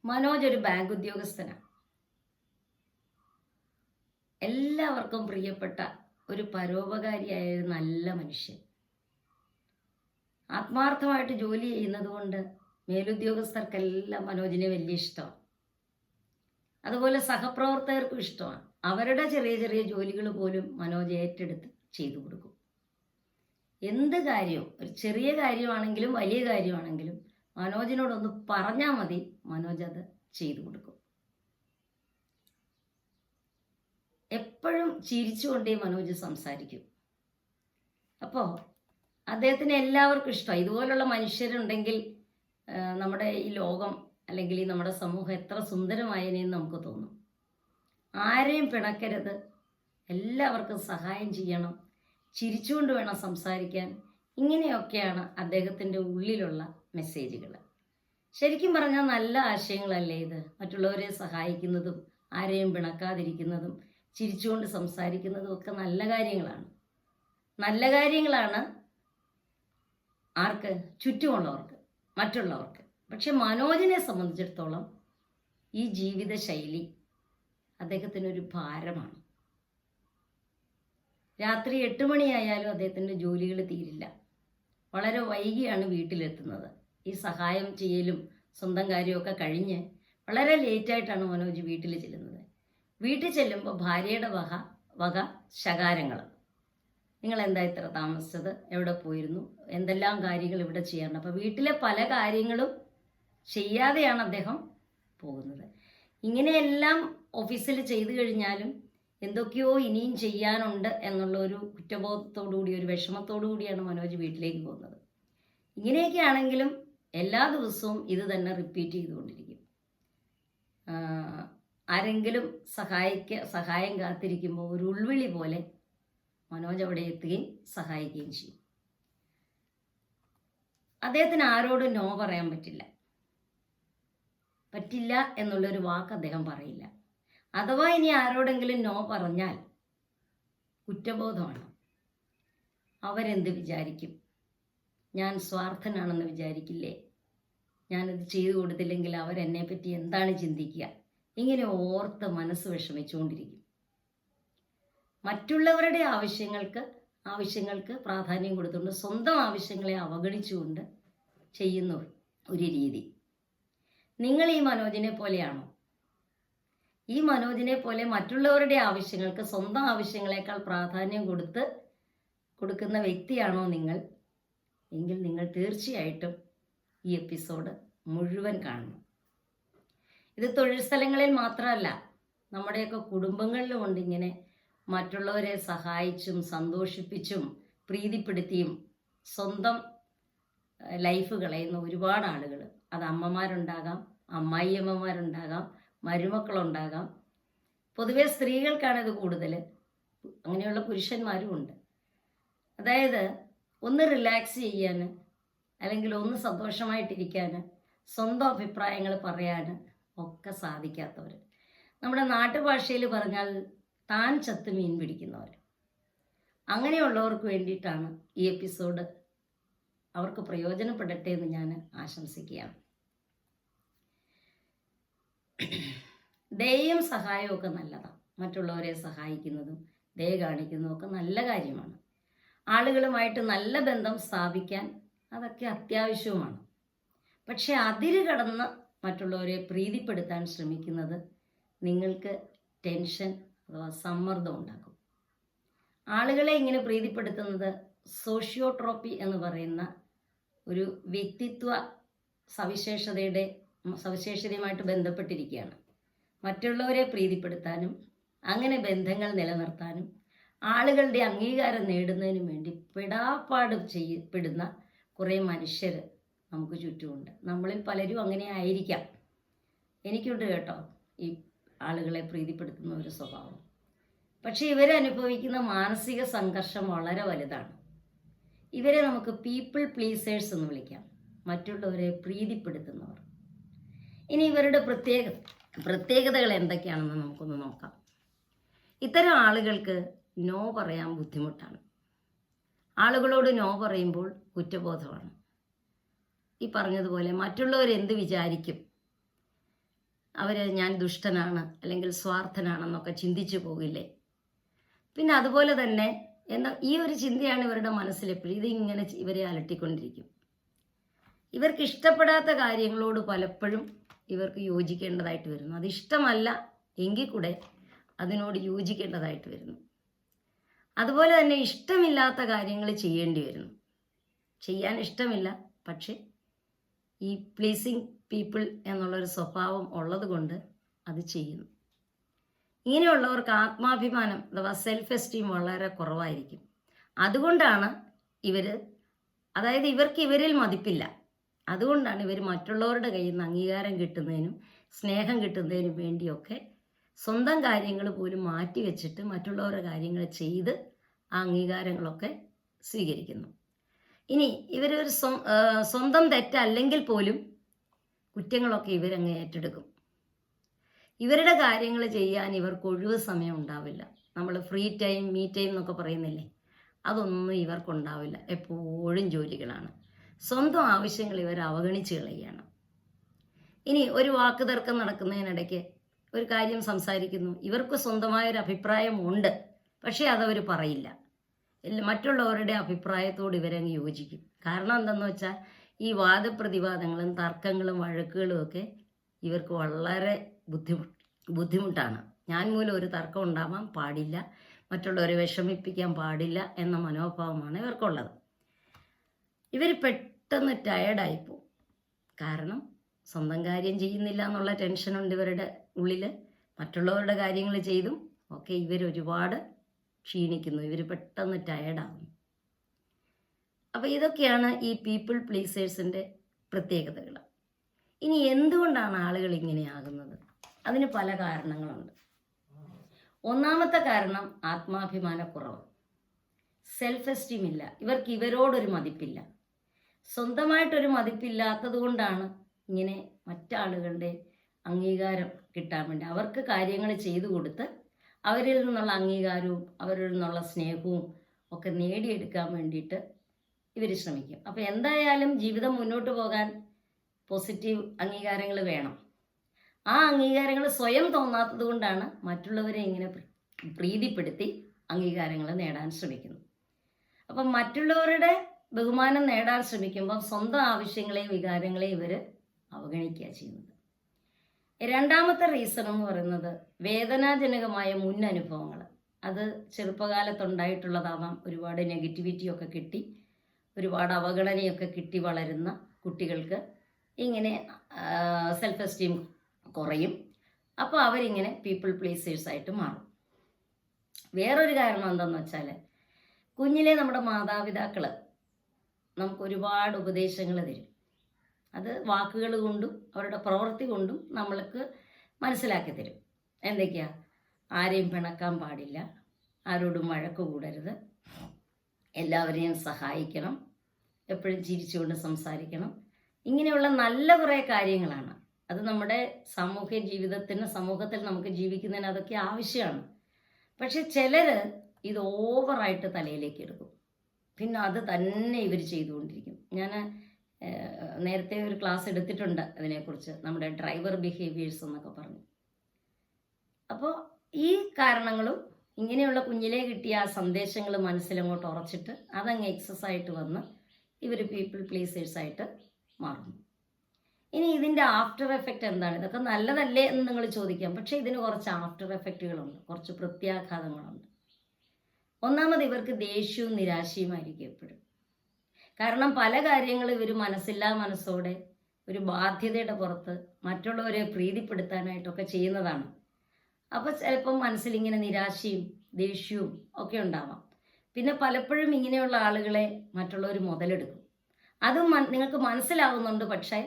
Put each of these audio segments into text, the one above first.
മനോജ് ഒരു ബാങ്ക് ഉദ്യോഗസ്ഥനാണ്. എല്ലാവർക്കും പ്രിയപ്പെട്ട ഒരു പരോപകാരിയായ ഒരു നല്ല മനുഷ്യൻ. ആത്മാർത്ഥമായിട്ട് ജോലി ചെയ്യുന്നത് കൊണ്ട് മേലുദ്യോഗസ്ഥർക്കെല്ലാം മനോജിനെ വലിയ ഇഷ്ടമാണ്. അതുപോലെ സഹപ്രവർത്തകർക്കും ഇഷ്ടമാണ്. അവരുടെ ചെറിയ ചെറിയ ജോലികൾ പോലും മനോജ് ഏറ്റെടുത്ത് ചെയ്തു കൊടുക്കും. എന്ത് കാര്യവും, ഒരു ചെറിയ കാര്യമാണെങ്കിലും വലിയ കാര്യമാണെങ്കിലും മനോജിനോടൊന്ന് പറഞ്ഞാൽ മതി, മനോജ് അത് ചെയ്തു കൊടുക്കും. എപ്പോഴും ചിരിച്ചുകൊണ്ടേ മനോജ് സംസാരിക്കും. അപ്പോൾ അദ്ദേഹത്തിന് എല്ലാവർക്കും ഇഷ്ടമാണ്. ഇതുപോലുള്ള മനുഷ്യരുണ്ടെങ്കിൽ നമ്മുടെ ഈ ലോകം അല്ലെങ്കിൽ ഈ നമ്മുടെ സമൂഹം എത്ര സുന്ദരമായതിനെന്ന് നമുക്ക് തോന്നും. ആരെയും പിണക്കരുത്, എല്ലാവർക്കും സഹായം ചെയ്യണം, ചിരിച്ചുകൊണ്ട് വേണം സംസാരിക്കാൻ. ഇങ്ങനെയൊക്കെയാണ് അദ്ദേഹത്തിൻ്റെ ഉള്ളിലുള്ള മെസ്സേജുകൾ. ശരിക്കും പറഞ്ഞാൽ നല്ല ആശയങ്ങളല്ലേ ഇത്? മറ്റുള്ളവരെ സഹായിക്കുന്നതും ആരെയും പിണക്കാതിരിക്കുന്നതും ചിരിച്ചുകൊണ്ട് സംസാരിക്കുന്നതും ഒക്കെ നല്ല കാര്യങ്ങളാണ്. നല്ല കാര്യങ്ങളാണ് ആർക്ക്? ചുറ്റുമുള്ളവർക്ക്, മറ്റുള്ളവർക്ക്. പക്ഷെ മനോജിനെ സംബന്ധിച്ചിടത്തോളം ഈ ജീവിത ശൈലി അദ്ദേഹത്തിനൊരു ഭാരമാണ്. രാത്രി 8 മണിയായാലും അദ്ദേഹത്തിൻ്റെ ജോലികൾ തീരില്ല. വളരെ വൈകിയാണ് വീട്ടിലെത്തുന്നത്. ഈ സഹായം ചെയ്യലും സ്വന്തം കാര്യമൊക്കെ കഴിഞ്ഞ് വളരെ ലേറ്റായിട്ടാണ് മനോജ് വീട്ടിൽ ചെല്ലുന്നത്. വീട്ടിൽ ചെല്ലുമ്പോൾ ഭാര്യയുടെ വക ശകാരങ്ങൾ. നിങ്ങൾ എന്താ ഇത്ര താമസിച്ചത്? എവിടെ പോയിരുന്നു? എന്തെല്ലാം കാര്യങ്ങൾ ഇവിടെ ചെയ്യാറുണ്ട്? അപ്പോൾ വീട്ടിലെ പല കാര്യങ്ങളും ചെയ്യാതെയാണ് അദ്ദേഹം പോകുന്നത്. ഇങ്ങനെയെല്ലാം ഓഫീസിൽ ചെയ്തു കഴിഞ്ഞാലും എന്തൊക്കെയോ ഇനിയും ചെയ്യാനുണ്ട് എന്നുള്ള ഒരു കുറ്റബോധത്തോടു കൂടി, ഒരു വിഷമത്തോടു കൂടിയാണ് മനോജ് വീട്ടിലേക്ക് പോകുന്നത്. ഇങ്ങനെയൊക്കെ ആണെങ്കിലും എല്ലാ ദിവസവും ഇത് തന്നെ റിപ്പീറ്റ് ചെയ്തുകൊണ്ടിരിക്കും. ആരെങ്കിലും സഹായം കാത്തിരിക്കുമ്പോൾ ഒരു ഉൾവിളി പോലെ മനോജ് അവിടെ എത്തുകയും സഹായിക്കുകയും ചെയ്യും. അദ്ദേഹത്തിന് ആരോടും നോ പറയാൻ പറ്റില്ല എന്നുള്ളൊരു വാക്ക് അദ്ദേഹം പറയില്ല. അഥവാ ഇനി ആരോടെങ്കിലും നോ പറഞ്ഞാൽ കുറ്റബോധമാണ്. അവരെന്ത് വിചാരിക്കും? ഞാൻ സ്വാർത്ഥനാണെന്ന് വിചാരിക്കില്ലേ? ഞാനത് ചെയ്തു കൊടുത്തില്ലെങ്കിൽ അവരെന്നെ പറ്റി എന്താണ് ചിന്തിക്കുക? ഇങ്ങനെ ഓർത്ത് മനസ്സ് വിഷമിച്ചുകൊണ്ടിരിക്കും. മറ്റുള്ളവരുടെ ആവശ്യങ്ങൾക്ക് പ്രാധാന്യം കൊടുത്തുകൊണ്ട് സ്വന്തം ആവശ്യങ്ങളെ അവഗണിച്ചുകൊണ്ട് ചെയ്യുന്ന ഒരു രീതി. നിങ്ങൾ ഈ മനോജിനെ പോലെയാണോ? ഈ മനോജിനെ പോലെ മറ്റുള്ളവരുടെ ആവശ്യങ്ങൾക്ക് സ്വന്തം ആവശ്യങ്ങളെക്കാൾ പ്രാധാന്യം കൊടുക്കുന്ന വ്യക്തിയാണോ നിങ്ങൾ? എങ്കിൽ നിങ്ങൾ തീർച്ചയായിട്ടും ഈ എപ്പിസോഡ് മുഴുവൻ കാണണം. ഇത് തൊഴിൽ സ്ഥലങ്ങളിൽ മാത്രമല്ല, നമ്മുടെയൊക്കെ കുടുംബങ്ങളിലും ഉണ്ട് ഇങ്ങനെ മറ്റുള്ളവരെ സഹായിച്ചും സന്തോഷിപ്പിച്ചും പ്രീതിപ്പെടുത്തിയും സ്വന്തം ലൈഫ് കളയുന്ന ഒരുപാട് ആളുകൾ. അത് അമ്മമാരുണ്ടാകാം, അമ്മായിയമ്മമാരുണ്ടാകാം, മരുമക്കളുണ്ടാകാം. പൊതുവെ സ്ത്രീകൾക്കാണ് ഇത് കൂടുതൽ. അങ്ങനെയുള്ള പുരുഷന്മാരും ഉണ്ട്. അതായത് ഒന്ന് റിലാക്സ് ചെയ്യാൻ, അല്ലെങ്കിൽ ഒന്ന് സന്തോഷമായിട്ടിരിക്കാൻ, സ്വന്തം അഭിപ്രായങ്ങൾ പറയാൻ ഒക്കെ സാധിക്കാത്തവർ. നമ്മുടെ നാട്ടുഭാഷയിൽ പറഞ്ഞാൽ താൻ ചത്ത് മീൻ പിടിക്കുന്നവർ. അങ്ങനെയുള്ളവർക്ക് വേണ്ടിയിട്ടാണ് ഈ എപ്പിസോഡ്. അവർക്ക് പ്രയോജനപ്പെടട്ടെ എന്ന് ഞാൻ ആശംസിക്കുകയാണ്. ദയയും സഹായവും ഒക്കെ നല്ലതാണ്. മറ്റുള്ളവരെ സഹായിക്കുന്നതും ദയ കാണിക്കുന്നതും ഒക്കെ നല്ല കാര്യമാണ്. ആളുകളുമായിട്ട് നല്ല ബന്ധം സ്ഥാപിക്കാൻ അതൊക്കെ അത്യാവശ്യവുമാണ്. പക്ഷെ അതിര് കടന്ന് മറ്റുള്ളവരെ പ്രീതിപ്പെടുത്താൻ ശ്രമിക്കുന്നത് നിങ്ങൾക്ക് ടെൻഷൻ അഥവാ സമ്മർദ്ദം ഉണ്ടാക്കും. ആളുകളെ ഇങ്ങനെ പ്രീതിപ്പെടുത്തുന്നത് സോഷ്യോട്രോപ്പി എന്ന് പറയുന്ന ഒരു വ്യക്തിത്വ സവിശേഷതയുമായിട്ട് ബന്ധപ്പെട്ടിരിക്കുകയാണ്. മറ്റുള്ളവരെ പ്രീതിപ്പെടുത്താനും അങ്ങനെ നിലനിർത്താനും ആളുകളുടെ അംഗീകാരം നേടുന്നതിനും വേണ്ടി പെടാപ്പാട് ചെയ്യപ്പെടുന്ന കുറേ മനുഷ്യർ നമുക്ക് ചുറ്റുമുണ്ട്. നമ്മളിൽ പലരും അങ്ങനെ ആയിരിക്കാം. എനിക്കുണ്ട് കേട്ടോ ഈ ആളുകളെ പ്രീതിപ്പെടുത്തുന്ന ഒരു സ്വഭാവം. പക്ഷെ ഇവരനുഭവിക്കുന്ന മാനസിക സംഘർഷം വളരെ വലുതാണ്. ഇവരെ നമുക്ക് പീപ്പിൾ പ്ലീസേഴ്സ് എന്ന് വിളിക്കാം, മറ്റുള്ളവരെ പ്രീതിപ്പെടുത്തുന്നവർ. ഇനി ഇവരുടെ പ്രത്യേകതകൾ എന്തൊക്കെയാണെന്ന് നമുക്കൊന്ന് നോക്കാം. ഇത്തരം ആളുകൾക്ക് നോ പറയാൻ ബുദ്ധിമുട്ടാണ്. ആളുകളോട് നോ പറയുമ്പോൾ കുറ്റബോധമാണ്. ഈ പറഞ്ഞതുപോലെ മറ്റുള്ളവർ എന്ത് വിചാരിക്കും, ഞാൻ ദുഷ്ടനാണ് അല്ലെങ്കിൽ സ്വാർത്ഥനാണെന്നൊക്കെ ചിന്തിച്ചു പോകില്ലേ? പിന്നെ അതുപോലെ തന്നെ ഈ ഒരു ചിന്തയാണ് ഇവരുടെ മനസ്സിലെപ്പോഴും. ഇതിങ്ങനെ ഇവരെ അലട്ടിക്കൊണ്ടിരിക്കും. ഇവർക്ക് ഇഷ്ടപ്പെടാത്ത കാര്യങ്ങളോട് പലപ്പോഴും ഇവർക്ക് യോജിക്കേണ്ടതായിട്ട് വരുന്നു. അതിഷ്ടമല്ല എങ്കിൽ കൂടെ അതിനോട് യോജിക്കേണ്ടതായിട്ട് വരുന്നു. അതുപോലെ തന്നെ ഇഷ്ടമില്ലാത്ത കാര്യങ്ങൾ ചെയ്യേണ്ടി വരുന്നു. ചെയ്യാൻ ഇഷ്ടമില്ല, പക്ഷേ ഈ പ്ലീസിങ് പീപ്പിൾ എന്നുള്ളൊരു സ്വഭാവം ഉള്ളത് കൊണ്ട് അത് ചെയ്യുന്നു. ഇങ്ങനെയുള്ളവർക്ക് ആത്മാഭിമാനം അഥവാ സെൽഫ് എസ്റ്റീം വളരെ കുറവായിരിക്കും. അതുകൊണ്ടാണ് ഇവർക്ക് ഇവരിൽ മതിപ്പില്ല. അതുകൊണ്ടാണ് ഇവർ മറ്റുള്ളവരുടെ കയ്യിൽ നിന്ന് അംഗീകാരം കിട്ടുന്നതിനും സ്നേഹം കിട്ടുന്നതിനും വേണ്ടിയൊക്കെ സ്വന്തം കാര്യങ്ങൾ പോലും മാറ്റി വെച്ചിട്ട് മറ്റുള്ളവരുടെ കാര്യങ്ങൾ ചെയ്ത് ആ അംഗീകാരങ്ങളൊക്കെ സ്വീകരിക്കുന്നു. ഇനി ഇവരൊരു സ്വന്തം തെറ്റല്ലെങ്കിൽ പോലും കുറ്റങ്ങളൊക്കെ ഇവരങ്ങ് ഏറ്റെടുക്കും. ഇവരുടെ കാര്യങ്ങൾ ചെയ്യാൻ ഇവർക്ക് ഒഴിവ് സമയം ഉണ്ടാവില്ല. നമ്മൾ ഫ്രീ ടൈം, മീ ടൈം എന്നൊക്കെ പറയുന്നില്ലേ, അതൊന്നും ഇവർക്കുണ്ടാവില്ല. എപ്പോഴും ജോലികളാണ്. സ്വന്തം ആവശ്യങ്ങൾ ഇവർ അവഗണിച്ച് കളയുകയാണ്. ഇനി ഒരു വാക്ക് തർക്കം നടക്കുന്നതിനിടയ്ക്ക് ഒരു കാര്യം സംസാരിക്കുന്നു. ഇവർക്ക് സ്വന്തമായൊരു അഭിപ്രായമുണ്ട്, പക്ഷേ അതവർ പറയില്ല. മറ്റുള്ളവരുടെ അഭിപ്രായത്തോട് ഇവരങ്ങ് യോജിക്കും. കാരണം എന്തെന്ന് വെച്ചാൽ ഈ വാദപ്രതിവാദങ്ങളും തർക്കങ്ങളും വഴക്കുകളും ഒക്കെ ഇവർക്ക് വളരെ ബുദ്ധിമുട്ടാണ്. ഞാൻ മൂലം ഒരു തർക്കം ഉണ്ടാവാൻ പാടില്ല, മറ്റുള്ളവരെ വിഷമിപ്പിക്കാൻ പാടില്ല എന്ന മനോഭാവമാണ് ഇവർക്കുള്ളത്. ഇവർ പെട്ടെന്ന് ടയേർഡായിപ്പോവും. കാരണം സ്വന്തം കാര്യം ചെയ്യുന്നില്ല എന്നുള്ള ടെൻഷനുണ്ട് ഇവരുടെ ഉള്ളിൽ. മറ്റുള്ളവരുടെ കാര്യങ്ങൾ ചെയ്തും ഒക്കെ ഇവരൊരുപാട് ക്ഷീണിക്കുന്നു. ഇവർ പെട്ടെന്ന് ടയേർഡാകുന്നു. അപ്പോൾ ഇതൊക്കെയാണ് ഈ പീപ്പിൾ പ്ലീസേഴ്സിൻ്റെ പ്രത്യേകതകൾ. ഇനി എന്തുകൊണ്ടാണ് ആളുകൾ ഇങ്ങനെയാകുന്നത്? അതിന് പല കാരണങ്ങളുണ്ട്. ഒന്നാമത്തെ കാരണം ആത്മാഭിമാനക്കുറവ്, സെൽഫ് എസ്റ്റീം ഇല്ല. ഇവർക്ക് ഇവരോടൊരു മതിപ്പില്ല. സ്വന്തമായിട്ടൊരു മതിപ്പില്ലാത്തത് കൊണ്ടാണ് ഇങ്ങനെ മറ്റാളുകളുടെ അംഗീകാരം കിട്ടാൻ വേണ്ടി അവർക്ക് കാര്യങ്ങൾ ചെയ്തു കൊടുത്ത് അവരിൽ നിന്നുള്ള അംഗീകാരവും അവരിൽ നിന്നുള്ള സ്നേഹവും ഒക്കെ നേടിയെടുക്കാൻ വേണ്ടിയിട്ട് ഇവർ ശ്രമിക്കും. അപ്പോൾ എന്തായാലും ജീവിതം മുന്നോട്ട് പോകാൻ പോസിറ്റീവ് അംഗീകാരങ്ങൾ വേണം. ആ അംഗീകാരങ്ങൾ സ്വയം തോന്നാത്തത് കൊണ്ടാണ് മറ്റുള്ളവരെ ഇങ്ങനെ പ്രീതിപ്പെടുത്തി അംഗീകാരങ്ങൾ നേടാൻ ശ്രമിക്കുന്നത്. അപ്പം മറ്റുള്ളവരുടെ ബഹുമാനം നേടാൻ ശ്രമിക്കുമ്പോൾ സ്വന്തം ആവശ്യങ്ങളെയും വികാരങ്ങളെയും ഇവർ അവഗണിക്കുക ചെയ്യുന്നത്. രണ്ടാമത്തെ റീസൺ എന്ന് പറയുന്നത് വേദനാജനകമായ മുൻ അനുഭവങ്ങൾ. അത് ചെറുപ്പകാലത്തുണ്ടായിട്ടുള്ളതാവാം. ഒരുപാട് നെഗറ്റിവിറ്റിയൊക്കെ കിട്ടി, ഒരുപാട് അവഗണനയൊക്കെ കിട്ടി വളരുന്ന കുട്ടികൾക്ക് ഇങ്ങനെ സെൽഫ് എസ്റ്റീം കുറയും. അപ്പോൾ അവരിങ്ങനെ പീപ്പിൾ പ്ലീസേഴ്സായിട്ട് മാറും. വേറൊരു കാരണം എന്താണെന്ന് വെച്ചാൽ കുഞ്ഞിലെ നമ്മുടെ മാതാപിതാക്കൾ നമുക്ക് ഒരുപാട് ഉപദേശങ്ങൾ തരും. അത് വാക്കുകൾ കൊണ്ടും അവരുടെ പ്രവൃത്തി കൊണ്ടും നമ്മൾക്ക് മനസ്സിലാക്കി തരും. എന്തൊക്കെയാ? ആരെയും പിണക്കാൻ പാടില്ല, ആരോടും വഴക്ക് കൂടരുത്, എല്ലാവരെയും സഹായിക്കണം, എപ്പോഴും ചിരിച്ചുകൊണ്ട് സംസാരിക്കണം. ഇങ്ങനെയുള്ള നല്ല കുറേ കാര്യങ്ങളാണ്. അത് നമ്മുടെ സാമൂഹ്യ ജീവിതത്തിന്, സമൂഹത്തിൽ നമുക്ക് ജീവിക്കുന്നതിന് അതൊക്കെ ആവശ്യമാണ്. പക്ഷെ ചിലർ ഇത് ഓവറായിട്ട് തലയിലേക്ക് എടുക്കും. പിന്നെ അത് തന്നെ ഇവർ ചെയ്തുകൊണ്ടിരിക്കും. ഞാൻ നേരത്തെ ഒരു ക്ലാസ് എടുത്തിട്ടുണ്ട് അതിനെക്കുറിച്ച്, നമ്മുടെ ഡ്രൈവർ ബിഹേവിയേഴ്സ് എന്നൊക്കെ പറഞ്ഞു. അപ്പോൾ ഈ കാരണങ്ങളും ഇങ്ങനെയുള്ള കുഞ്ഞിലേ കിട്ടിയ ആ സന്ദേശങ്ങൾ മനസ്സിലങ്ങോട്ട് ഉറച്ചിട്ട് അതങ്ങ് എക്സസ് ആയിട്ട് വന്ന് ഇവർ പീപ്പിൾ പ്ലീസേഴ്സായിട്ട് മാറുന്നു. ഇനി ഇതിൻ്റെ ആഫ്റ്റർ എഫക്റ്റ് എന്താണ്? ഇതൊക്കെ നല്ലതല്ലേ എന്ന് നിങ്ങൾ ചോദിക്കാം. പക്ഷേ ഇതിന് കുറച്ച് ആഫ്റ്റർ എഫക്റ്റുകളുണ്ട്, കുറച്ച് പ്രത്യാഘാതങ്ങളുണ്ട്. ഒന്നാമത് ഇവർക്ക് ദേഷ്യവും നിരാശയുമായിരിക്കും എപ്പോഴും. കാരണം പല കാര്യങ്ങളും ഇവർ മനസ്സില്ലാ മനസ്സോടെ ഒരു ബാധ്യതയുടെ പുറത്ത് മറ്റുള്ളവരെ പ്രീതിപ്പെടുത്താനായിട്ടൊക്കെ ചെയ്യുന്നതാണ്. അപ്പോൾ ചിലപ്പം മനസ്സിലിങ്ങനെ നിരാശയും ദേഷ്യവും ഒക്കെ ഉണ്ടാവാം. പിന്നെ പലപ്പോഴും ഇങ്ങനെയുള്ള ആളുകളെ മറ്റുള്ളവർ മുതലെടുക്കും. അതും നിങ്ങൾക്ക് മനസ്സിലാവുന്നുണ്ട്, പക്ഷേ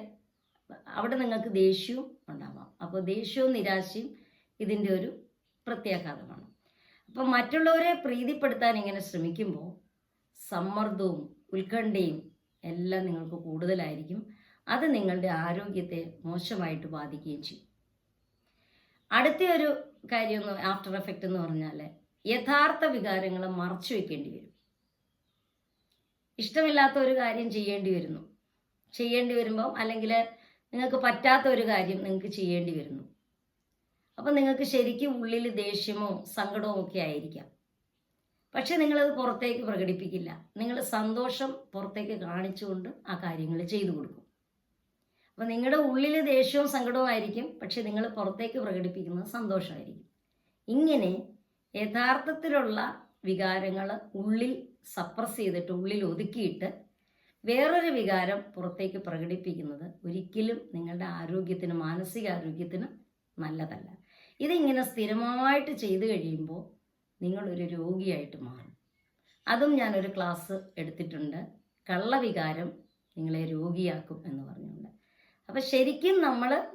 അവിടെ നിങ്ങൾക്ക് ദേഷ്യവും ഉണ്ടാവാം. അപ്പോൾ ദേഷ്യവും നിരാശയും ഇതിൻ്റെ ഒരു പ്രത്യാഘാതമാണ്. അപ്പം മറ്റുള്ളവരെ പ്രീതിപ്പെടുത്താൻ ഇങ്ങനെ ശ്രമിക്കുമ്പോൾ സമ്മർദ്ദവും ഉത്കണ്ഠയും എല്ലാം നിങ്ങൾക്ക് കൂടുതലായിരിക്കും. അത് നിങ്ങളുടെ ആരോഗ്യത്തെ മോശമായിട്ട് ബാധിക്കുകയും ചെയ്യും. അടുത്ത ഒരു കാര്യം ആഫ്റ്റർ എഫക്റ്റ് എന്ന് പറഞ്ഞാൽ യഥാർത്ഥ വികാരങ്ങൾ മറച്ചു വെക്കേണ്ടി വരും. ഇഷ്ടമില്ലാത്ത ഒരു കാര്യം ചെയ്യേണ്ടി വരുമ്പോൾ, അല്ലെങ്കിൽ നിങ്ങൾക്ക് പറ്റാത്ത ഒരു കാര്യം നിങ്ങൾക്ക് ചെയ്യേണ്ടി വരുന്നു. അപ്പം നിങ്ങൾക്ക് ശരിക്കും ഉള്ളിൽ ദേഷ്യമോ സങ്കടമോ ഒക്കെ ആയിരിക്കാം. പക്ഷെ നിങ്ങളത് പുറത്തേക്ക് പ്രകടിപ്പിക്കില്ല. നിങ്ങൾ സന്തോഷം പുറത്തേക്ക് കാണിച്ചുകൊണ്ട് ആ കാര്യങ്ങൾ ചെയ്തു കൊടുക്കും. അപ്പം നിങ്ങളുടെ ഉള്ളിൽ ദേഷ്യവും സങ്കടവും ആയിരിക്കും, പക്ഷെ നിങ്ങൾ പുറത്തേക്ക് പ്രകടിപ്പിക്കുന്നത് സന്തോഷമായിരിക്കും. ഇങ്ങനെ യഥാർത്ഥത്തിലുള്ള വികാരങ്ങൾ ഉള്ളിൽ സപ്രസ് ചെയ്തിട്ട് ഉള്ളിൽ ഒതുക്കിയിട്ട് വേറൊരു വികാരം പുറത്തേക്ക് പ്രകടിപ്പിക്കുന്നത് ഒരിക്കലും നിങ്ങളുടെ ആരോഗ്യത്തിന്, മാനസികാരോഗ്യത്തിന് നല്ലതല്ല. ഇതിങ്ങനെ സ്ഥിരമായിട്ട് ചെയ്തു കഴിയുമ്പോൾ നിങ്ങളൊരു രോഗിയായിട്ട് മാറും. അതും ഞാനൊരു ക്ലാസ് എടുത്തിട്ടുണ്ട്, കള്ളവികാരം നിങ്ങളെ രോഗിയാക്കും എന്ന് പറഞ്ഞുകൊണ്ട്. അപ്പം ശരിക്കും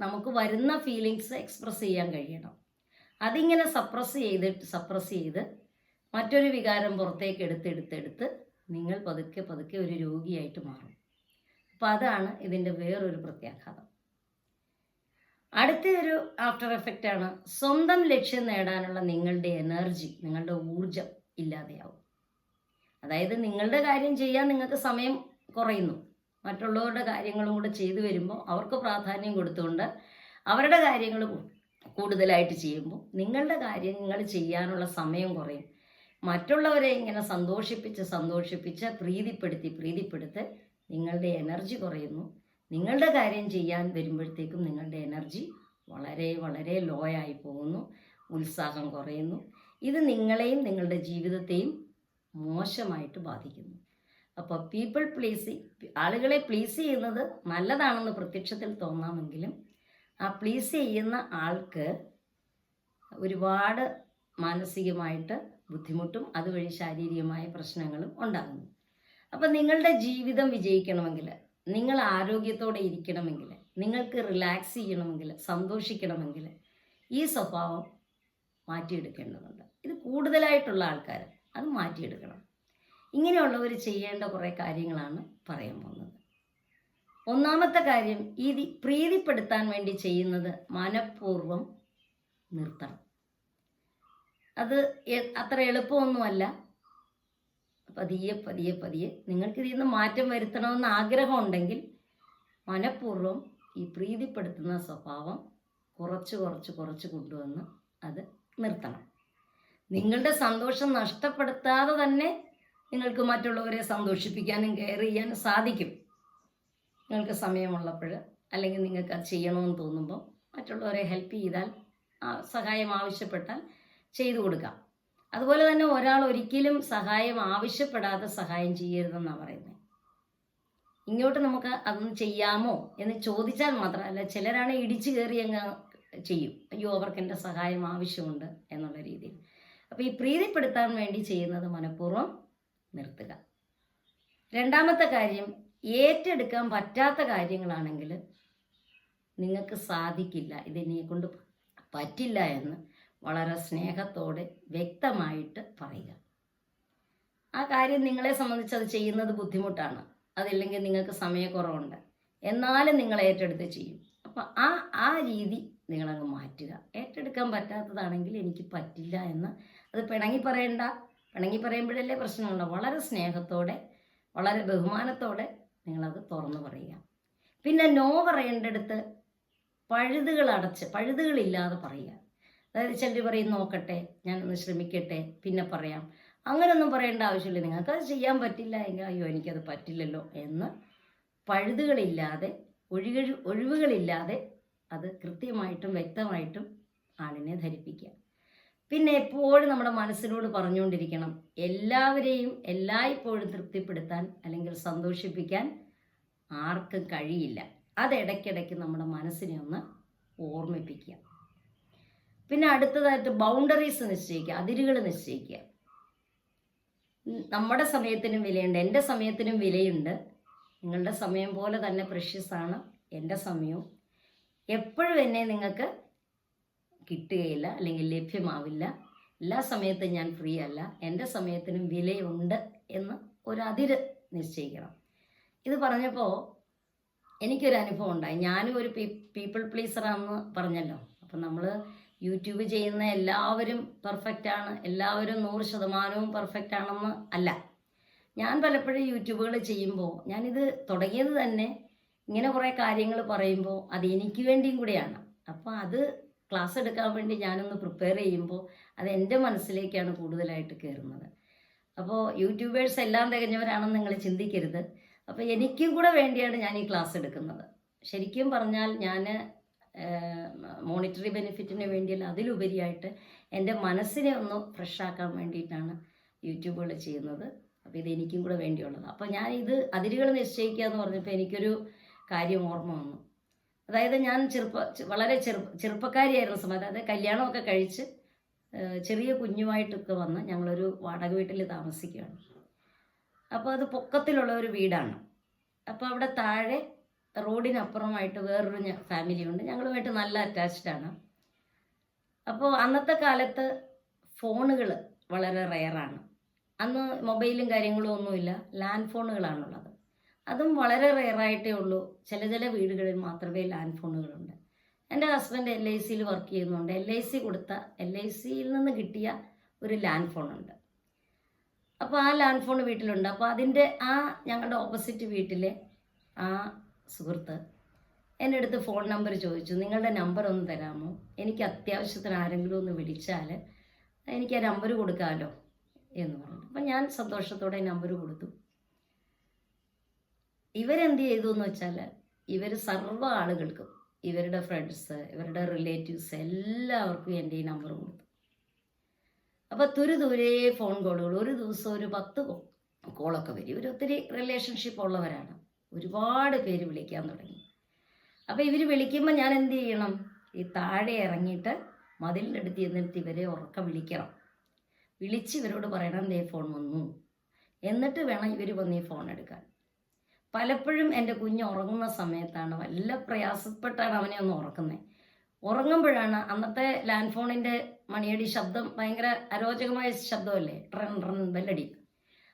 നമുക്ക് വരുന്ന ഫീലിങ്സ് എക്സ്പ്രസ് ചെയ്യാൻ കഴിയണം. അതിങ്ങനെ സപ്രസ് ചെയ്ത് മറ്റൊരു വികാരം പുറത്തേക്ക് എടുത്ത് നിങ്ങൾ പതുക്കെ ഒരു രോഗിയായിട്ട് മാറും. അപ്പം അതാണ് ഇതിൻ്റെ വേറൊരു പ്രത്യാഘാതം. അടുത്തൊരു ആഫ്റ്റർ എഫക്റ്റാണ് സ്വന്തം ലക്ഷ്യം നേടാനുള്ള നിങ്ങളുടെ എനർജി, നിങ്ങളുടെ ഊർജം ഇല്ലാതെയാവും. അതായത് നിങ്ങളുടെ കാര്യം ചെയ്യാൻ നിങ്ങൾക്ക് സമയം കുറയുന്നു. മറ്റുള്ളവരുടെ കാര്യങ്ങളും കൂടെ ചെയ്തു വരുമ്പോൾ അവർക്ക് പ്രാധാന്യം കൊടുത്തുകൊണ്ട് അവരുടെ കാര്യങ്ങൾ കൂടുതലായിട്ട് ചെയ്യുമ്പോൾ നിങ്ങളുടെ കാര്യങ്ങൾ ചെയ്യാനുള്ള സമയം കുറയും. മറ്റുള്ളവരെ ഇങ്ങനെ സന്തോഷിപ്പിച്ച് പ്രീതിപ്പെടുത്തി നിങ്ങളുടെ എനർജി കുറയുന്നു. നിങ്ങളുടെ കാര്യം ചെയ്യാൻ വരുമ്പോഴത്തേക്കും നിങ്ങളുടെ എനർജി വളരെ ലോ ആയി പോകുന്നു, ഉത്സാഹം കുറയുന്നു. ഇത് നിങ്ങളെയും നിങ്ങളുടെ ജീവിതത്തെയും മോശമായിട്ട് ബാധിക്കുന്നു. അപ്പോൾ ആളുകളെ പ്ലീസ് ചെയ്യുന്നത് നല്ലതാണെന്ന് പ്രത്യക്ഷത്തിൽ തോന്നാമെങ്കിലും ആ പ്ലീസ് ചെയ്യുന്ന ആൾക്ക് ഒരുപാട് മാനസികമായിട്ട് ബുദ്ധിമുട്ടും അതുവഴി ശാരീരികമായ പ്രശ്നങ്ങളും ഉണ്ടാകുന്നു. അപ്പം നിങ്ങളുടെ ജീവിതം വിജയിക്കണമെങ്കിൽ, നിങ്ങൾ ആരോഗ്യത്തോടെ ഇരിക്കണമെങ്കിൽ, നിങ്ങൾക്ക് റിലാക്സ് ചെയ്യണമെങ്കിൽ, സന്തോഷിക്കണമെങ്കിൽ ഈ സ്വഭാവം മാറ്റിയെടുക്കേണ്ടതുണ്ട്. ഇത് കൂടുതലായിട്ടുള്ള ആൾക്കാർ അത് മാറ്റിയെടുക്കണം. ഇങ്ങനെയുള്ളവർ ചെയ്യേണ്ട കുറേ കാര്യങ്ങളാണ് പറയാൻ പോകുന്നത്. ഒന്നാമത്തെ കാര്യം, ഈ പ്രീതിപ്പെടുത്താൻ വേണ്ടി ചെയ്യുന്നത് മനഃപൂർവ്വം നിർത്തണം. അത് അത്ര എളുപ്പമൊന്നുമല്ല. പതിയെ നിങ്ങൾക്കിതിൽ നിന്ന് മാറ്റം വരുത്തണമെന്ന് ആഗ്രഹമുണ്ടെങ്കിൽ മനഃപൂർവ്വം ഈ പ്രീതിപ്പെടുത്തുന്ന സ്വഭാവം കുറച്ച് കൊണ്ടുവന്ന് അത് നിർത്തണം. നിങ്ങളുടെ സന്തോഷം നഷ്ടപ്പെടുത്താതെ തന്നെ നിങ്ങൾക്ക് മറ്റുള്ളവരെ സന്തോഷിപ്പിക്കാനും കെയർ ചെയ്യാനും സാധിക്കും. നിങ്ങൾക്ക് സമയമുള്ളപ്പോൾ, അല്ലെങ്കിൽ നിങ്ങൾക്ക് അത് ചെയ്യണമെന്ന് തോന്നുമ്പോൾ മറ്റുള്ളവരെ ഹെൽപ്പ് ചെയ്താൽ, സഹായം ആവശ്യപ്പെട്ടാൽ ചെയ്തു കൊടുക്കാം. അതുപോലെ തന്നെ ഒരാൾ ഒരിക്കലും സഹായം ആവശ്യപ്പെടാതെ സഹായം ചെയ്യരുതെന്നാണ് പറയുന്നത്. ഇങ്ങോട്ട് നമുക്ക് അതൊന്ന് ചെയ്യാമോ എന്ന് ചോദിച്ചാൽ മാത്രമല്ല, ചിലരാണ് ഇടിച്ചു കയറി അങ്ങ് ചെയ്യും, അയ്യോ അവർക്ക് എൻ്റെ സഹായം ആവശ്യമുണ്ട് എന്നുള്ള രീതിയിൽ. അപ്പോൾ ഈ പ്രീതിപ്പെടുത്താൻ വേണ്ടി ചെയ്യുന്നത് മനഃപൂർവ്വം നിർത്തുക. രണ്ടാമത്തെ കാര്യം, ഏറ്റെടുക്കാൻ പറ്റാത്ത കാര്യങ്ങളാണെങ്കിൽ നിങ്ങൾക്ക് സാധിക്കില്ല, ഇതെന്നെ കൊണ്ട് പറ്റില്ല എന്ന് വളരെ സ്നേഹത്തോടെ വ്യക്തമായിട്ട് പറയുക. ആ കാര്യം നിങ്ങളെ സംബന്ധിച്ച് അത് ചെയ്യുന്നത് ബുദ്ധിമുട്ടാണ്, അതില്ലെങ്കിൽ നിങ്ങൾക്ക് സമയക്കുറവുണ്ട്, എന്നാലും നിങ്ങൾ ഏറ്റെടുത്ത് ചെയ്യും. അപ്പം ആ രീതി നിങ്ങളങ്ങ് മാറ്റുക. ഏറ്റെടുക്കാൻ പറ്റാത്തതാണെങ്കിൽ എനിക്ക് പറ്റില്ല എന്ന് അത് പിണങ്ങി പറയുമ്പോഴല്ലേ പ്രശ്നമുണ്ടോ. വളരെ സ്നേഹത്തോടെ, വളരെ ബഹുമാനത്തോടെ നിങ്ങളത് തുറന്നു പറയുക. പിന്നെ നോ പറയേണ്ടടുത്ത് പഴുതുകളില്ലാതെ പറയുക. അതായത് ചിലർ പറയും നോക്കട്ടെ, ഞാനൊന്ന് ശ്രമിക്കട്ടെ, പിന്നെ പറയാം. അങ്ങനെയൊന്നും പറയേണ്ട ആവശ്യമില്ല. നിങ്ങൾക്കത് ചെയ്യാൻ പറ്റില്ല എങ്കിൽ അയ്യോ എനിക്കത് പറ്റില്ലല്ലോ എന്ന് പഴുതുകളില്ലാതെ, ഒഴിവുകളില്ലാതെ അത് കൃത്യമായിട്ടും വ്യക്തമായിട്ടും ആളിനെ ധരിപ്പിക്കുക. പിന്നെ എപ്പോഴും നമ്മുടെ മനസ്സിനോട് പറഞ്ഞുകൊണ്ടിരിക്കണം, എല്ലാവരെയും എല്ലായ്പ്പോഴും തൃപ്തിപ്പെടുത്താൻ അല്ലെങ്കിൽ സന്തോഷിപ്പിക്കാൻ ആർക്കും കഴിയില്ല. അത് ഇടയ്ക്കിടയ്ക്ക് നമ്മുടെ മനസ്സിനെ ഒന്ന് ഓർമ്മിപ്പിക്കുക. പിന്നെ അടുത്തതായിട്ട് ബൗണ്ടറീസ് നിശ്ചയിക്കുക, അതിരുകൾ നിശ്ചയിക്കുക. നമ്മുടെ സമയത്തിനും വിലയുണ്ട്, എൻ്റെ സമയത്തിനും വിലയുണ്ട്. നിങ്ങളുടെ സമയം പോലെ തന്നെ പ്രഷ്യസ് ആണ് എൻ്റെ സമയവും. എപ്പോഴും എന്നെ നിങ്ങൾക്ക് കിട്ടുകയില്ല, അല്ലെങ്കിൽ ലഭ്യമാവില്ല. എല്ലാ സമയത്തും ഞാൻ ഫ്രീ അല്ല, എൻ്റെ സമയത്തിനും വിലയുണ്ട് എന്ന് ഒരു അതിര് നിശ്ചയിക്കണം. ഇത് പറഞ്ഞപ്പോൾ എനിക്കൊരു അനുഭവം ഉണ്ടായി. ഞാനും ഒരു പീപ്പിൾ പ്ലീസറാണെന്ന് പറഞ്ഞല്ലോ. അപ്പം നമ്മൾ യൂട്യൂബ് ചെയ്യുന്ന എല്ലാവരും പെർഫെക്റ്റാണ്, എല്ലാവരും 100% പെർഫെക്റ്റ് ആണെന്ന് അല്ല. ഞാൻ പലപ്പോഴും യൂട്യൂബുകൾ ചെയ്യുമ്പോൾ, ഞാനിത് തുടങ്ങിയത് തന്നെ ഇങ്ങനെ കുറേ കാര്യങ്ങൾ പറയുമ്പോൾ അത് എനിക്ക് വേണ്ടിയും കൂടിയാണ്. അപ്പോൾ അത് ക്ലാസ് എടുക്കാൻ വേണ്ടി ഞാനൊന്ന് പ്രിപ്പയർ ചെയ്യുമ്പോൾ അത് എൻ്റെ മനസ്സിലേക്കാണ് കൂടുതലായിട്ട് കയറുന്നത്. അപ്പോൾ യൂട്യൂബേഴ്സ് എല്ലാം തികഞ്ഞവരാണെന്ന് നിങ്ങൾ ചിന്തിക്കരുത്. അപ്പോൾ എനിക്കും കൂടെ വേണ്ടിയാണ് ഞാൻ ഈ ക്ലാസ് എടുക്കുന്നത്. ശരിക്കും പറഞ്ഞാൽ ഞാൻ മോണിറ്ററി ബെനിഫിറ്റിന് വേണ്ടിയല്ല, അതിലുപരിയായിട്ട് എൻ്റെ മനസ്സിനെ ഒന്ന് ഫ്രഷാക്കാൻ വേണ്ടിയിട്ടാണ് യൂട്യൂബുകൾ ചെയ്യുന്നത്. അപ്പോൾ ഇത് എനിക്കും കൂടെ വേണ്ടിയുള്ളത്. അപ്പോൾ ഞാൻ ഇത് അതിരുകൾ നിശ്ചയിക്കുക എന്ന് പറഞ്ഞപ്പോൾ എനിക്കൊരു കാര്യം ഓർമ്മ വന്നു. അതായത് ഞാൻ വളരെ ചെറുപ്പക്കാരിയായിരുന്ന സമയത്ത്, അതായത് കല്യാണമൊക്കെ കഴിച്ച് ചെറിയ കുഞ്ഞുമായിട്ടൊക്കെ വന്ന് ഞങ്ങളൊരു വാടക വീട്ടിൽ താമസിക്കുകയാണ്. അപ്പോൾ അത് പൊക്കത്തിലുള്ള ഒരു വീടാണ്. അപ്പോൾ അവിടെ താഴെ റോഡിനപ്പുറമായിട്ട് വേറൊരു ഫാമിലി ഉണ്ട്. ഞങ്ങളുമായിട്ട് നല്ല അറ്റാച്ച്ഡാണ്. അപ്പോൾ അന്നത്തെ കാലത്ത് ഫോണുകൾ വളരെ റെയറാണ്. അന്ന് മൊബൈലും കാര്യങ്ങളും ഒന്നുമില്ല, ലാൻഡ് ഫോണുകളാണുള്ളത്. അതും വളരെ റെയറായിട്ടേ ഉള്ളൂ. ചില വീടുകളിൽ മാത്രമേ ലാൻഡ് ഫോണുകളുണ്ട്. എൻ്റെ ഹസ്ബൻഡ് LICയിൽ വർക്ക് ചെയ്യുന്നുണ്ട്. LICയിൽ നിന്ന് കിട്ടിയ ഒരു ലാൻഡ് ഫോണുണ്ട്. അപ്പോൾ ആ ലാൻഡ് ഫോൺ വീട്ടിലുണ്ട്. അപ്പോൾ അതിൻ്റെ ഞങ്ങളുടെ ഓപ്പോസിറ്റ് വീട്ടിലെ ആ സുഹൃത്ത് എൻ്റെ അടുത്ത് ഫോൺ നമ്പർ ചോദിച്ചു, നിങ്ങളുടെ നമ്പർ ഒന്ന് തരാമോ, എനിക്ക് അത്യാവശ്യത്തിന് ആരെങ്കിലും ഒന്ന് വിളിച്ചാൽ എനിക്ക് ആ നമ്പർ കൊടുക്കാമല്ലോ എന്ന് പറഞ്ഞു. അപ്പം ഞാൻ സന്തോഷത്തോടെ നമ്പർ കൊടുത്തു. ഇവരെന്ത് ചെയ്തു എന്ന് വെച്ചാൽ, ഇവർ സർവ്വ ആളുകൾക്കും, ഇവരുടെ ഫ്രണ്ട്സ്, ഇവരുടെ റിലേറ്റീവ്സ് എല്ലാവർക്കും എൻ്റെ ഈ നമ്പർ കൊടുത്തു. അപ്പോൾ ദൂരെ ഫോൺ കോളുകൾ, ഒരു ദിവസം ഒരു 10 കോളൊക്കെ വരും. ഇവർ ഒത്തിരി റിലേഷൻഷിപ്പ് ഉള്ളവരാണ്. ഒരുപാട് പേര് വിളിക്കാൻ തുടങ്ങി. അപ്പോൾ ഇവർ വിളിക്കുമ്പോൾ ഞാൻ എന്ത് ചെയ്യണം, ഈ താഴെ ഇറങ്ങിയിട്ട് മതിലിൻ്റെ അടുത്ത് എന്നിട്ട് ഇവരെ ഉറക്കം വിളിക്കണം. വിളിച്ച് ഇവരോട് പറയണം ദേ ഫോൺ വന്നു, എന്നിട്ട് വേണം ഇവർ വന്ന് ഈ ഫോൺ എടുക്കാൻ. പലപ്പോഴും എൻ്റെ കുഞ്ഞ് ഉറങ്ങുന്ന സമയത്താണ്, വല്ല പ്രയാസപ്പെട്ടാണ് അവനെ ഒന്ന് ഉറക്കുന്നത്. ഉറങ്ങുമ്പോഴാണ് അന്നത്തെ ലാൻഡ് ഫോണിൻ്റെ മണിയടി ശബ്ദം ഭയങ്കര അരോചകമായ ശബ്ദമല്ലേ, ട്രൺ ട്രൺ ബെല്ലടി.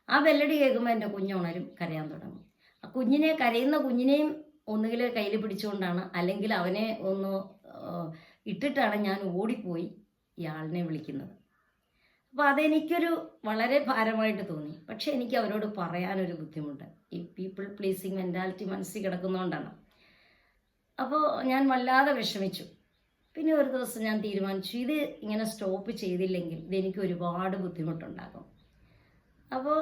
ആ ബെല്ലടി കേൾക്കുമ്പോൾ എൻ്റെ കുഞ്ഞുണരും, കരയാൻ തുടങ്ങും. ആ കരയുന്ന കുഞ്ഞിനെയും ഒന്നുകിൽ കയ്യിൽ പിടിച്ചുകൊണ്ടാണ്, അല്ലെങ്കിൽ അവനെ ഒന്ന് ഇട്ടിട്ടാണ് ഞാൻ ഓടിപ്പോയി ഇയാളിനെ വിളിക്കുന്നത്. അപ്പോൾ അതെനിക്കൊരു വളരെ ഭാരമായിട്ട് തോന്നി. പക്ഷെ എനിക്ക് അവരോട് പറയാനൊരു ബുദ്ധിമുട്ട്, ഈ പീപ്പിൾ പ്ലീസിങ് മെൻറ്റാലിറ്റി മനസ്സിൽ കിടക്കുന്നതുകൊണ്ടാണ്. അപ്പോൾ ഞാൻ വല്ലാതെ വിഷമിച്ചു. പിന്നെ ഒരു ദിവസം ഞാൻ തീരുമാനിച്ചു, ഇത് ഇങ്ങനെ സ്റ്റോപ്പ് ചെയ്തില്ലെങ്കിൽ ഇതെനിക്ക് ഒരുപാട് ബുദ്ധിമുട്ടുണ്ടാകും. അപ്പോൾ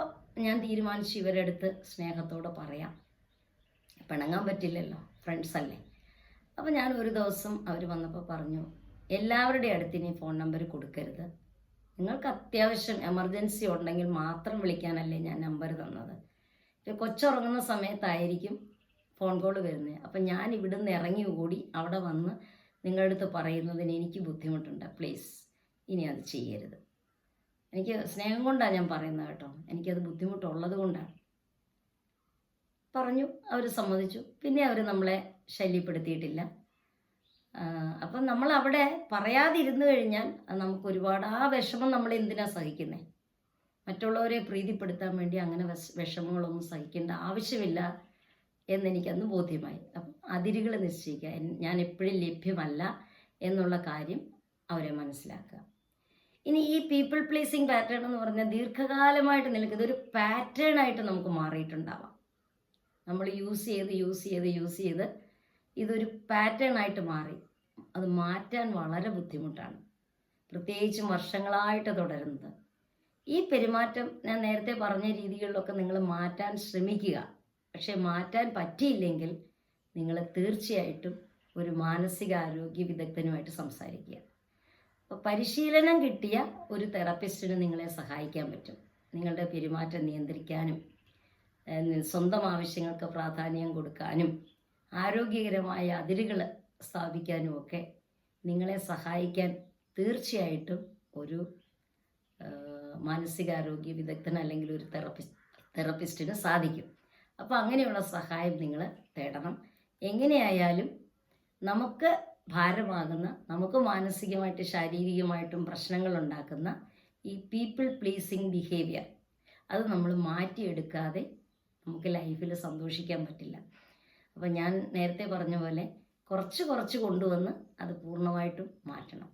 ഞാൻ തീരുമാനിച്ചു ഇവരുടെ അടുത്ത് സ്നേഹത്തോടെ പറയാം, പിണങ്ങാൻ പറ്റില്ലല്ലോ, ഫ്രണ്ട്സ് അല്ലേ. അപ്പോൾ ഞാൻ ഒരു ദിവസം അവർ വന്നപ്പോൾ പറഞ്ഞു, എല്ലാവരുടെ അടുത്ത് ഇനി ഫോൺ നമ്പർ കൊടുക്കരുത്, നിങ്ങൾക്ക് അത്യാവശ്യം എമർജൻസി ഉണ്ടെങ്കിൽ മാത്രം വിളിക്കാനല്ലേ ഞാൻ നമ്പർ തന്നത്. കൊച്ചുറങ്ങുന്ന സമയത്തായിരിക്കും ഫോൺ കോൾ വരുന്നത്. അപ്പം ഞാൻ ഇവിടുന്ന് ഇറങ്ങി ഓടി അവിടെ വന്ന് നിങ്ങളുടെ അടുത്ത് പറയുന്നതിന് എനിക്ക് ബുദ്ധിമുട്ടുണ്ട്, പ്ലീസ് ഇനി അത് ചെയ്യരുത്. എനിക്ക് സ്നേഹം കൊണ്ടാണ് ഞാൻ പറയുന്നത് കേട്ടോ, എനിക്കത് ബുദ്ധിമുട്ടുള്ളത് കൊണ്ടാണ് പറഞ്ഞു. അവർ സമ്മതിച്ചു. പിന്നെ അവർ നമ്മളെ ശല്യപ്പെടുത്തിയിട്ടില്ല. അപ്പം നമ്മൾ അവിടെ പറയാതിരുന്നു കഴിഞ്ഞാൽ നമുക്ക് ഒരുപാട് ആ വിഷമം നമ്മൾ എന്തിനാ സഹിക്കുന്നത്? മറ്റുള്ളവരെ പ്രീതിപ്പെടുത്താൻ വേണ്ടി അങ്ങനെ വിഷമങ്ങളൊന്നും സഹിക്കേണ്ട ആവശ്യമില്ല എന്നെനിക്കന്ന് ബോധ്യമായി. അപ്പം അതിരുകൾ നിശ്ചയിക്കുക, ഞാൻ എപ്പോഴും ലഭ്യമല്ല എന്നുള്ള കാര്യം അവരെ മനസ്സിലാക്കുക. ഇനി ഈ പീപ്പിൾ പ്ലീസിങ് പാറ്റേൺ എന്ന് പറഞ്ഞാൽ ദീർഘകാലമായിട്ട് നിൽക്കുന്ന ഒരു പാറ്റേൺ ആയിട്ട് നമുക്ക് മാറിയിട്ടുണ്ടാവാം. നമ്മൾ യൂസ് ചെയ്ത് ഇതൊരു പാറ്റേൺ ആയിട്ട് മാറി. അത് മാറ്റാൻ വളരെ ബുദ്ധിമുട്ടാണ്, പ്രത്യേകിച്ചും വർഷങ്ങളായിട്ട് തുടരുന്നത്. ഈ പെരുമാറ്റം ഞാൻ നേരത്തെ പറഞ്ഞ രീതികളിലൊക്കെ നിങ്ങൾ മാറ്റാൻ ശ്രമിക്കുക. പക്ഷെ മാറ്റാൻ പറ്റിയില്ലെങ്കിൽ നിങ്ങൾ തീർച്ചയായിട്ടും ഒരു മാനസികാരോഗ്യ വിദഗ്ധനുമായിട്ട് സംസാരിക്കുക. അപ്പോൾ പരിശീലനം കിട്ടിയ ഒരു തെറാപ്പിസ്റ്റിന് നിങ്ങളെ സഹായിക്കാൻ പറ്റും. നിങ്ങളുടെ പെരുമാറ്റം നിയന്ത്രിക്കാനും സ്വന്തം ആവശ്യങ്ങൾക്ക് പ്രാധാന്യം കൊടുക്കാനും ആരോഗ്യകരമായ അതിരുകൾ സ്ഥാപിക്കാനും ഒക്കെ നിങ്ങളെ സഹായിക്കാൻ തീർച്ചയായിട്ടും ഒരു മാനസികാരോഗ്യ വിദഗ്ധൻ അല്ലെങ്കിൽ ഒരു തെറപ്പിസ്റ്റിന് സാധിക്കും. അപ്പോൾ അങ്ങനെയുള്ള സഹായം നിങ്ങൾ തേടണം. എങ്ങനെയായാലും നമുക്ക് ഭാരമാകുന്ന, നമുക്ക് മാനസികമായിട്ട് ശാരീരികമായിട്ടും പ്രശ്നങ്ങൾ ഉണ്ടാക്കുന്ന ഈ പീപ്പിൾ പ്ലീസിങ് ബിഹേവിയർ അത് നമ്മൾ മാറ്റിയെടുക്കാതെ നമുക്ക് ലൈഫിൽ സന്തോഷിക്കാൻ പറ്റില്ല. അപ്പോൾ ഞാൻ നേരത്തെ പറഞ്ഞ പോലെ കുറച്ച് കൊണ്ടുവന്ന് അത് പൂർണ്ണമായിട്ടും മാറ്റണം.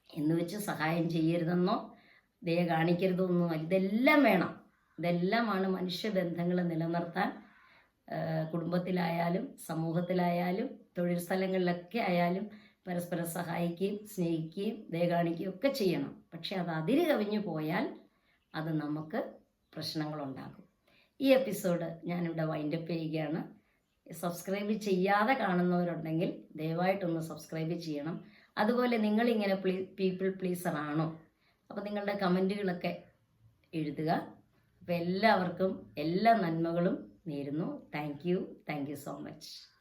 എന്ന് വെച്ച് സഹായം ചെയ്യരുതെന്നോ ദയ കാണിക്കരുതെന്നോ, ഇതെല്ലാം വേണം. ഇതെല്ലാമാണ് മനുഷ്യബന്ധങ്ങൾ നിലനിർത്താൻ, കുടുംബത്തിലായാലും സമൂഹത്തിലായാലും തൊഴിൽ സ്ഥലങ്ങളിലൊക്കെ ആയാലും പരസ്പരം സഹായിക്കുകയും സ്നേഹിക്കുകയും ദയ കാണിക്കുകയും ഒക്കെ ചെയ്യണം. പക്ഷെ അത് അതിര് കവിഞ്ഞു പോയാൽ അത് നമുക്ക് പ്രശ്നങ്ങളുണ്ടാകും. ഈ എപ്പിസോഡ് ഞാനിവിടെ വൈൻഡപ്പ് ചെയ്യുകയാണ്. സബ്സ്ക്രൈബ് ചെയ്യാതെ കാണുന്നവരുണ്ടെങ്കിൽ ദയവായിട്ടൊന്ന് സബ്സ്ക്രൈബ് ചെയ്യണം. അതുപോലെ നിങ്ങളിങ്ങനെ പീപ്പിൾ പ്ലീസർ ആണോ? അപ്പോൾ നിങ്ങളുടെ കമൻറ്റുകളൊക്കെ എഴുതുക. അപ്പോൾ എല്ലാവർക്കും എല്ലാ നന്മകളും നേരുന്നു. Thank you so much.